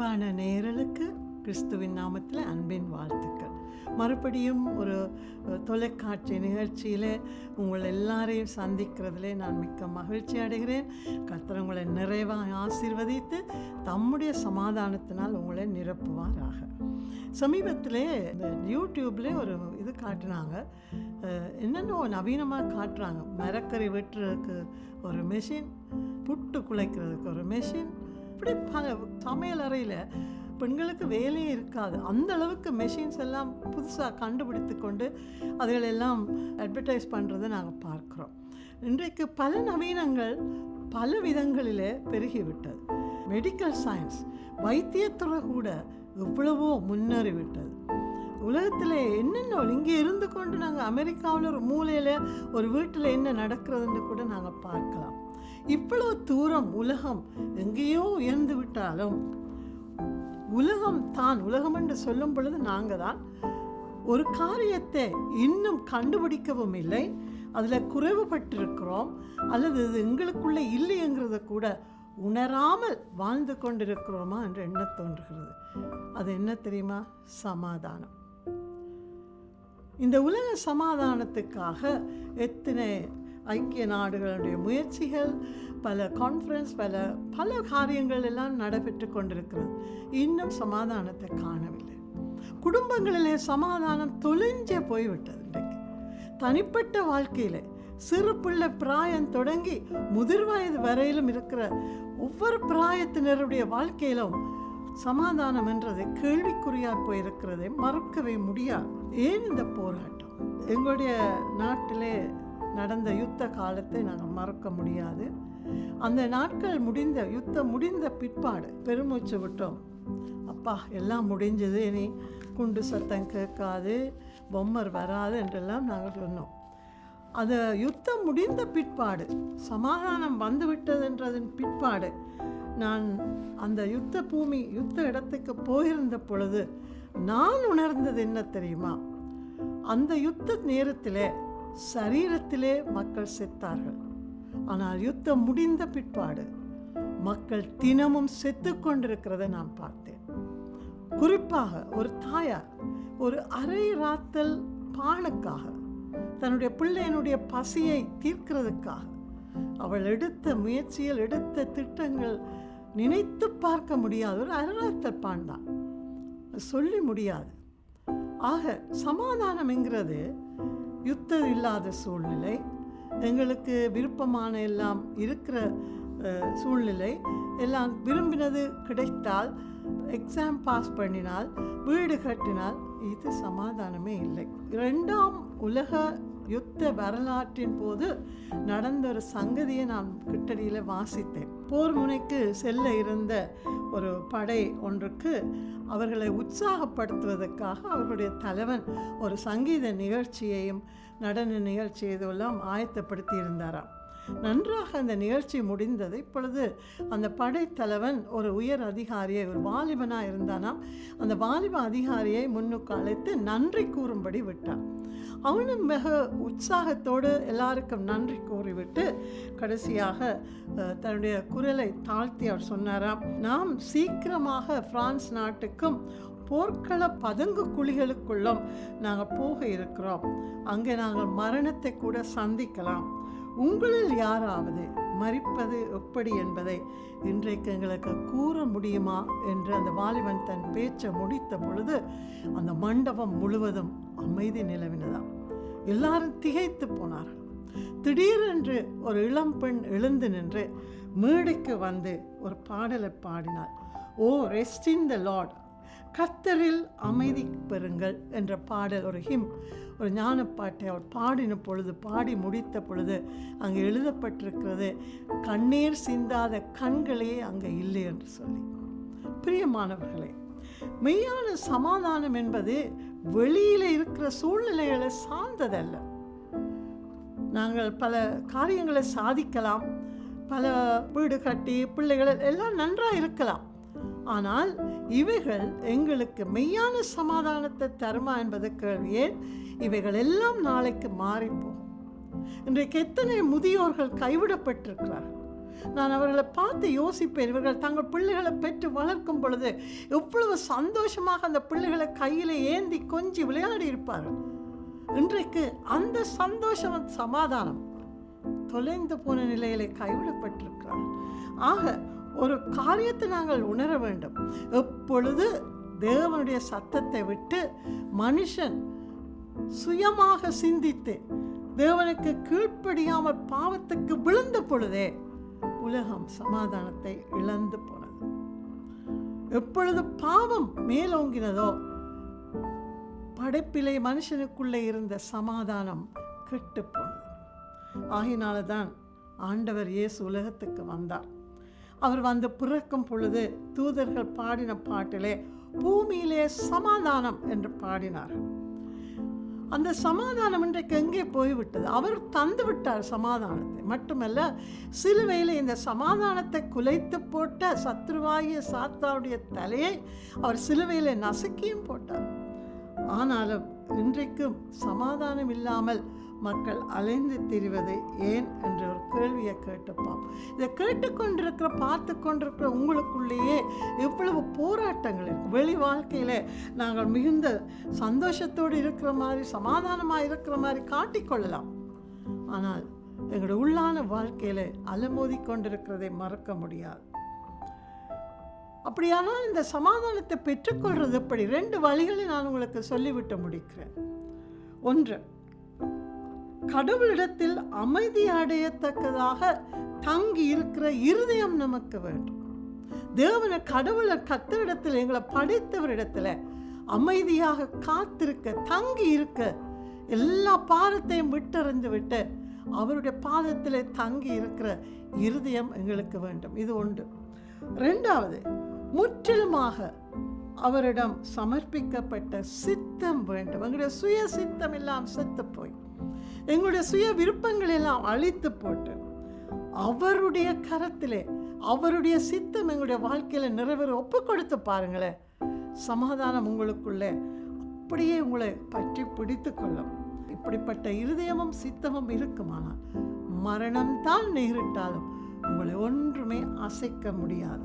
அன்பான நேயர்களுக்கு கிறிஸ்துவின் நாமத்தில் அன்பின் வாழ்த்துக்கள். மறுபடியும் ஒரு தொலைக்காட்சி நிகழ்ச்சியில் உங்கள் எல்லாரையும் சந்திக்கிறதுலே நான் மிக்க மகிழ்ச்சி அடைகிறேன். கர்த்தர் உங்களை நிறைவாக ஆசீர்வதித்து தம்முடைய சமாதானத்தினால் உங்களை நிரப்புவாராக. சமீபத்தில் இந்த யூடியூப்ல ஒரு இது காட்டினாங்க, என்னென்ன நவீனமாக காட்டுறாங்க. மரக்கறி வெட்டுறதுக்கு ஒரு மெஷின், புட்டு குலைக்கிறதுக்கு ஒரு மெஷின், இப்படி சமையல் அறையில் பெண்களுக்கு வேலையே இருக்காது, அந்த அளவுக்கு மெஷின்ஸ் எல்லாம் புதுசாக கண்டுபிடித்து கொண்டு அதுகளெல்லாம் அட்வர்டைஸ் பண்ணுறதை நாங்கள் பார்க்குறோம். இன்றைக்கு பல நவீனங்கள் பல விதங்களிலே பெருகிவிட்டது. மெடிக்கல் சயின்ஸ், வைத்தியத்துறை கூட எவ்வளவோ முன்னேறிவிட்டது. உலகத்தில் என்னென்ன இங்கே இருந்து கொண்டு நாங்கள் அமெரிக்காவில் ஒரு மூலையில் ஒரு வீட்டில் என்ன நடக்கிறதுன்னு கூட நாங்கள் பார்க்கலாம். இவ்வளோ தூரம் உலகம் எங்கேயோ உயர்ந்து விட்டாலும் உலகம் என்று சொல்லும் பொழுது நாங்கள் தான் ஒரு காரியத்தை இன்னும் கண்டுபிடிக்கவும் இல்லை, அதில் குறைவுபட்டிருக்கிறோம், அல்லது இது எங்களுக்குள்ளே இல்லைங்கிறத கூட உணராமல் வாழ்ந்து கொண்டிருக்கிறோமா என்று எண்ண தோன்றுகிறது. அது என்ன தெரியுமா? சமாதானம். இந்த உலக சமாதானத்துக்காக எத்தனை ஐக்கிய நாடுகளுடைய முயற்சிகள், பல கான்ஃபரன்ஸ், பல காரியங்கள் எல்லாம் நடைபெற்று கொண்டிருக்கிறது. இன்னும் சமாதானத்தை காணவில்லை. குடும்பங்களிலே சமாதானம் தொலைஞ்சே போய்விட்டது. இன்றைக்கு தனிப்பட்ட வாழ்க்கையில் சிறு பிள்ளை பிராயம் தொடங்கி முதிர் வயது வரையிலும் இருக்கிற ஒவ்வொரு பிராயத்தினருடைய வாழ்க்கையிலும் சமாதானம் என்றது கேள்விக்குறியாக போயிருக்கிறதை மறுக்கவே முடியாது. ஏன் இந்த போராட்டம்? எங்களுடைய நாட்டிலே நடந்த யுத்த காலத்தை நாங்கள் மறக்க முடியாது. அந்த நாட்கள் யுத்தம் முடிந்த பிற்பாடு பெருமூச்சு விட்டோம். அப்பா எல்லாம் முடிஞ்சது, இனி குண்டு சத்தம் கேட்காது, பொம்மர் வராது என்றெல்லாம் நாங்கள் சொன்னோம். அது யுத்தம் முடிந்த பிற்பாடு, சமாதானம் வந்துவிட்டது என்றதன் பிற்பாடு நான் அந்த யுத்த இடத்துக்கு போயிருந்த பொழுது நான் உணர்ந்தது என்ன தெரியுமா? அந்த யுத்த நேரத்திலே சரீரத்திலே மக்கள் செத்தார்கள். ஆனால் யுத்தம் முடிந்த பிற்பாடு மக்கள் தினமும் செத்து கொண்டிருக்கிறதை நான் பார்த்தேன். குறிப்பாக ஒரு தாயார் ஒரு அரை ராத்தல் பானுக்காக, தன்னுடைய பிள்ளையினுடைய பசியை தீர்க்கிறதுக்காக அவள் எடுத்த முயற்சிகள், எடுத்த திட்டங்கள் நினைத்து பார்க்க முடியாது. ஒரு அரை ராத்தல் பான் தான், சொல்லி முடியாது. ஆக சமாதானம் என்கிறது யுத்தம் இல்லாத சூழ்நிலை, எங்களுக்கு விருப்பமான எல்லாம் இருக்கிற சூழ்நிலை, எல்லாம் விரும்பினது கிடைத்தால், எக்ஸாம் பாஸ் பண்ணினால், வீடு கட்டினால், இது சமாதானமே இல்லை. 2ஆம் உலக யுத்த வரலாற்றின் போது நடந்த ஒரு சங்கதியை நான் கிட்டடியில் வாசித்தேன். போர் முனைக்கு செல்ல இருந்த ஒரு படை ஒன்றுக்கு அவர்களை உற்சாகப்படுத்துவதற்காக அவர்களுடைய தலைவன் ஒரு சங்கீத நிகழ்ச்சியையும் நடன நிகழ்ச்சி இதெல்லாம் ஆயத்தப்படுத்தி இருந்தாராம். நன்றாக அந்த நிகழ்ச்சி முடிந்தது. இப்பொழுது அந்த படைத்தலைவன் ஒரு உயர் அதிகாரியை, ஒரு வாலிபனாக இருந்தானாம், அந்த வாலிப அதிகாரியை முன்னுக்கு அழைத்து நன்றி கூறும்படி விட்டான். அவனும் மிக உற்சாகத்தோடு எல்லாருக்கும் நன்றி கூறிவிட்டு கடைசியாக தன்னுடைய குரலை தாழ்த்தி அவர் சொன்னாராம், நாம் சீக்கிரமாக பிரான்ஸ் நாட்டுக்கும் போர்க்கள பதுங்கு குழிகளுக்குள்ளும் நாங்கள் போக இருக்கிறோம், அங்கே நாங்கள் மரணத்தை கூட சந்திக்கலாம், உங்களில் யாராவது மரிப்பது எப்படி என்பதை இன்றைக்கு எங்களுக்கு கூற முடியுமா என்று அந்த வாலிபன் தன் பேச்சை முடித்த பொழுது அந்த மண்டபம் முழுவதும் அமைதி நிலவினதாம். எல்லாரும் திகைத்து போனார்கள். திடீரென்று ஒரு இளம் பெண் எழுந்து நின்று மேடைக்கு வந்து ஒரு பாடலை பாடினாள். ஓ ரெஸ்ட் இன் த லார்ட், கர்த்தரில் அமைதி பெறுங்கள் என்ற பாடல், ஒரு ஹிம், ஒரு ஞானப்பாட்டை அவர் பாடி முடித்த பொழுது அங்கே எழுதப்பட்டிருக்கிறது, கண்ணீர் சிந்தாத கண்களே அங்கே இல்லை என்று சொல்லி. பிரியமானவர்களே, மெய்யான சமாதானம் என்பது வெளியில் இருக்கிற சூழ்நிலைகளை சார்ந்ததல்ல. நாங்கள் பல காரியங்களை சாதிக்கலாம், பல வீடு கட்டி பிள்ளைகள் எல்லாம் நன்றாக இருக்கலாம், ஆனால் இவைகள் எங்களுக்கு மெய்யான சமாதானத்தை தருமா என்பது கேள்வியே. இவைகள் எல்லாம் நாளைக்கு மாறிப்போகும். இன்றைக்கு எத்தனை முதியோர்கள் கைவிடப்பட்டிருக்கிறார்கள், நான் அவர்களை பார்த்து யோசிப்பேன், இவர்கள் தங்கள் பிள்ளைகளை பெற்று வளர்க்கும் பொழுது எவ்வளவு சந்தோஷமாக அந்த பிள்ளைகளை கையில் ஏந்தி கொஞ்சி விளையாடி இருப்பார்கள். இன்றைக்கு அந்த சந்தோஷம், சமாதானம் தொலைந்து போன நிலையிலே கைவிடப்பட்டிருக்கிறார்கள். ஆக ஒரு காரியத்தை நாங்கள் உணர வேண்டும். எப்பொழுது தேவனுடைய சத்தத்தை விட்டு மனுஷன் சுயமாக சிந்தித்து தேவனுக்கு கீழ்ப்படியாமல் பாவத்துக்கு விழுந்த பொழுதே உலகம் சமாதானத்தை இழந்து போனது. எப்பொழுது பாவம் மேலோங்கினதோ படைப்பிலே மனுஷனுக்குள்ளே இருந்த சமாதானம் கெட்டு போனது. ஆகினால தான் ஆண்டவர் இயேசு உலகத்துக்கு வந்தார். அவர் வந்து பிறக்கும் பொழுது தூதர்கள் பாடின பாட்டிலே பூமியிலே சமாதானம் என்று பாடினார். அந்த சமாதானம் இன்றைக்கு எங்கே போய்விட்டது? அவர் தந்து விட்டார் சமாதானத்தை. மட்டுமல்ல, சிலுவையில் இந்த சமாதானத்தை குலைத்து போட்ட சத்ருவாகிய சாத்தானுடைய தலையை அவர் சிலுவையில் நசுக்கியும் போட்டார். ஆனாலும் இன்றைக்கும் சமாதானம் இல்லாமல் மக்கள் அலைந்து திரிவது ஏன் என்ற ஒரு கேள்வியை கேட்டுப்பாம். இதை கேட்டுக்கொண்டிருக்கிற, பார்த்து கொண்டிருக்கிற உங்களுக்குள்ளேயே எவ்வளவு போராட்டங்கள் இருக்கு. வெளி வாழ்க்கையில் நாங்கள் மிகுந்த சந்தோஷத்தோடு இருக்கிற மாதிரி, சமாதானமாக இருக்கிற மாதிரி காட்டிக்கொள்ளலாம். ஆனால் எங்களுடைய உள்ளான வாழ்க்கையில் அலமோதி கொண்டிருக்கிறதை மறக்க முடியாது. அப்படியானால் இந்த சமாதானத்தை பெற்றுக்கொள்வது எப்படி? 2 வழிகளை நான் உங்களுக்கு சொல்லிவிட்டு முடிக்கிறேன். ஒன்று, கடவுளிடத்தில் அமைதி அடையத்தக்கதாக தங்கி இருக்கிற இருதயம் நமக்கு வேண்டும். தேவனை, கடவுளை, கர்த்தரிடத்தில், எங்களை படைத்தவரிடத்தில் அமைதியாக காத்திருக்க, தங்கி இருக்க, எல்லா பாரத்தையும் விட்டறிந்து விட்டு அவருடைய பாதத்திலே தங்கி இருக்கிற இருதயம் எங்களுக்கு வேண்டும். இது ஒன்று. 2வது, முற்றிலுமாக அவரிடம் சமர்ப்பிக்கப்பட்ட சித்தம் வேண்டும். எங்களுடைய சுய சித்தம் எல்லாம் செத்து போய், எங்களுடைய சுய விருப்பங்கள் எல்லாம் அழித்து போட்டு அவருடைய கரத்திலே அவருடைய சித்தம் எங்களுடைய வாழ்க்கையில நிறைவேற ஒப்பு கொடுத்து பாருங்களேன். சமாதானம் உங்களுக்குள்ளே அப்படியே உங்களை பற்றி பிடித்து கொள்ளும். இப்படிப்பட்ட இருதயமும் சித்தமும் இருக்குமானால் மரணம்தான் நேரிட்டாலும் உங்களை ஒன்றுமே அசைக்க முடியாது.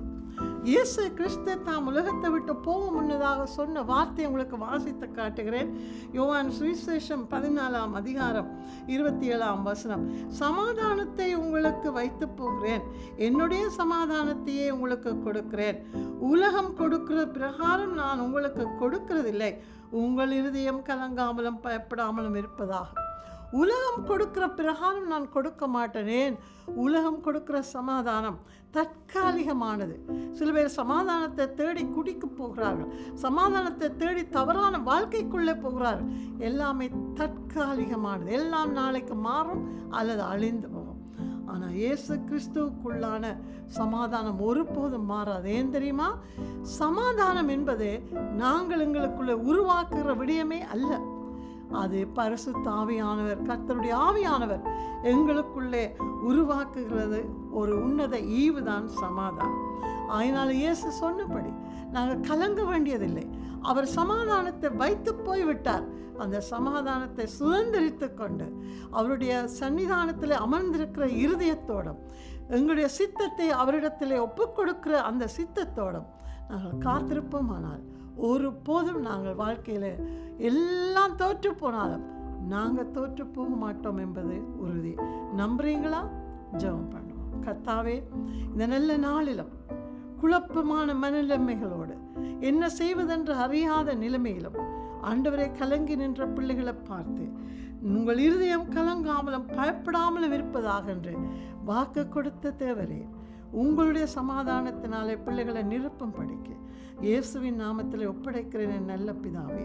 இயேசு கிறிஸ்து தாம் உலகத்தை விட்டு போக முன்னதாக சொன்ன வார்த்தை உங்களுக்கு வாசித்து காட்டுகிறேன். யோவான் சுவிசேஷம் 14ஆம் அதிகாரம் 27ஆம் வசனம். சமாதானத்தை உங்களுக்கு வைத்து போகிறேன், என்னுடைய சமாதானத்தையே உங்களுக்கு கொடுக்கிறேன். உலகம் கொடுக்கிற பிரகாரம் நான் உங்களுக்கு கொடுக்கிறதில்லை. உங்கள் இருதயம் கலங்காமலும் பயப்படாமலும் இருப்பதாக. உலகம் கொடுக்கிற பிரகாரம் நான் கொடுக்க மாட்டேனேன். உலகம் கொடுக்கிற சமாதானம் தற்காலிகமானது. சில பேர் சமாதானத்தை தேடி குடிக்க போகிறார்கள், சமாதானத்தை தேடி தவறான வாழ்க்கைக்குள்ளே போகிறார்கள். எல்லாமே தற்காலிகமானது. எல்லாம் நாளைக்கு மாறும் அல்லது அழிந்து போகும். ஆனால் இயேசு கிறிஸ்துவுக்குள்ளான சமாதானம் ஒருபோதும் மாறாது. ஏன் தெரியுமா? சமாதானம் என்பது நாங்கள் எங்களுக்குள்ளே உருவாக்குகிற விடயமே அல்ல. அது பரிசுத்த ஆவியானவர், கர்த்தருடைய ஆவியானவர் எங்களுக்குள்ளே உருவாக்குகிறது ஒரு உன்னத ஈவுதான் சமாதானம். அதனால் இயேசு சொன்னபடி நாங்கள் கலங்க வேண்டியதில்லை. அவர் சமாதானத்தை வைத்து போய்விட்டார். அந்த சமாதானத்தை சுதந்திரித்து கொண்டு அவருடைய சன்னிதானத்தில் அமர்ந்திருக்கிற இருதயத்தோடும் எங்களுடைய சித்தத்தை அவரிடத்திலே ஒப்புக் கொடுக்கிற அந்த சித்தத்தோடும் நாங்கள் காத்திருப்போமானால் ஒரு போதும் நாங்கள் வாழ்க்கையில் எல்லாம் தோற்று போனாலும் நாங்கள் தோற்று போக மாட்டோம் என்பது உறுதி. நம்புறீங்களா? ஜெபம் பண்ணுவோம். கர்த்தாவே, இந்த நல்ல நாளிலும் குழப்பமான மனநிலைமைகளோடு என்ன செய்வதென்று அறியாத நிலைமையிலும் ஆண்டவரை கலங்கி நின்ற பிள்ளைகளை பார்த்து உங்கள் இருதயம் கலங்காமலும் பயப்படாமலும் இருப்பதாக என்று வாக்கு கொடுத்த தேவரே, உங்களுடைய சமாதானத்தினாலே பிள்ளைகளை நிரப்பும் படிக்க இயேசுவின் நாமத்தில் ஒப்படைக்கிறேன் என் நல்ல பிதாவே,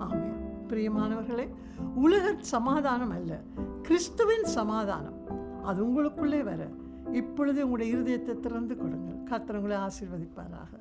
ஆமென். பிரியமானவர்களே, உலக சமாதானம் அல்ல, கிறிஸ்துவின் சமாதானம் அது உங்களுக்குள்ளே வர இப்பொழுது உங்களுடைய இருதயத்தை திறந்து கொடுங்கள். கர்த்தர் உங்களை ஆசீர்வதிப்பாராக.